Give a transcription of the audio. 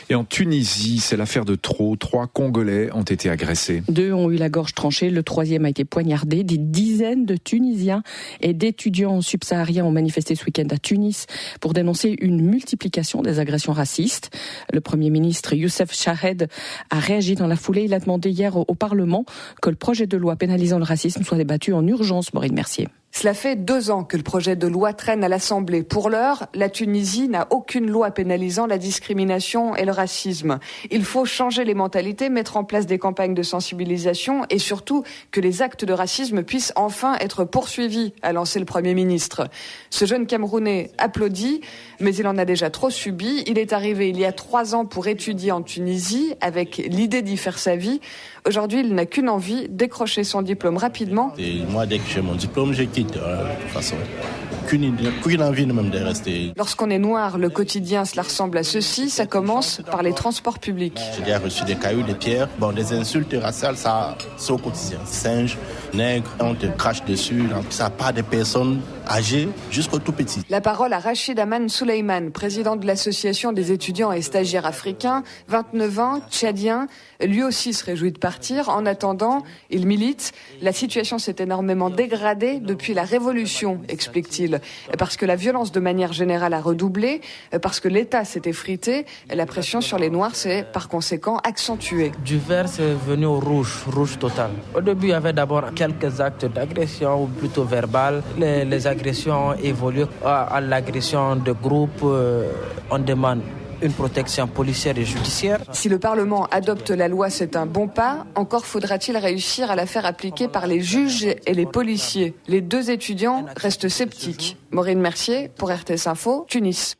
Et en Tunisie, c'est l'affaire de trop. 3 Congolais ont été agressés. 2 ont eu la gorge tranchée, le 3e a été poignardé. Des dizaines de Tunisiens et d'étudiants subsahariens ont manifesté ce week-end à Tunis pour dénoncer une multiplication des agressions racistes. Le Premier ministre Youssef Chahed a réagi dans la foulée. Il a demandé hier au Parlement que le projet de loi pénalisant le racisme soit débattu en urgence. Maureen Mercier. Cela fait 2 ans que le projet de loi traîne à l'Assemblée. Pour l'heure, la Tunisie n'a aucune loi pénalisant la discrimination et le racisme. Il faut changer les mentalités, mettre en place des campagnes de sensibilisation et surtout que les actes de racisme puissent enfin être poursuivis, a lancé le Premier ministre. Ce jeune Camerounais applaudit, mais il en a déjà trop subi. Il est arrivé il y a 3 ans pour étudier en Tunisie avec l'idée d'y faire sa vie. Aujourd'hui, il n'a qu'une envie, décrocher son diplôme rapidement. Et moi, dès que j'ai mon diplôme, je quitte. De toute façon, qu'une envie même de rester. Lorsqu'on est noir, le quotidien, cela ressemble à ceci. Ça commence par les transports publics. J'ai déjà reçu des cailloux, des pierres. Bon, des insultes raciales, ça, c'est au quotidien. Singe, nègre, on te crache dessus. Ça part des personnes âgées jusqu'au tout petit. La parole à Rachid Aman Souleyman, président de l'association des étudiants et stagiaires africains, 29 ans, tchadien. Lui aussi se réjouit de partir. En attendant, il milite. La situation s'est énormément dégradée depuis la révolution, explique-t-il. Parce que la violence de manière générale a redoublé, parce que l'État s'est effrité, la pression sur les Noirs s'est par conséquent accentuée. Du vert, c'est venu au rouge total. Au début, il y avait d'abord quelques actes d'agression, ou plutôt verbales. Les agressions ont évolué à l'agression de groupe. On demande une protection policière et judiciaire. Si le Parlement adopte la loi, c'est un bon pas. Encore faudra-t-il réussir à la faire appliquer par les juges et les policiers. Les 2 étudiants restent sceptiques. Maureen Mercier pour RTS Info, Tunis.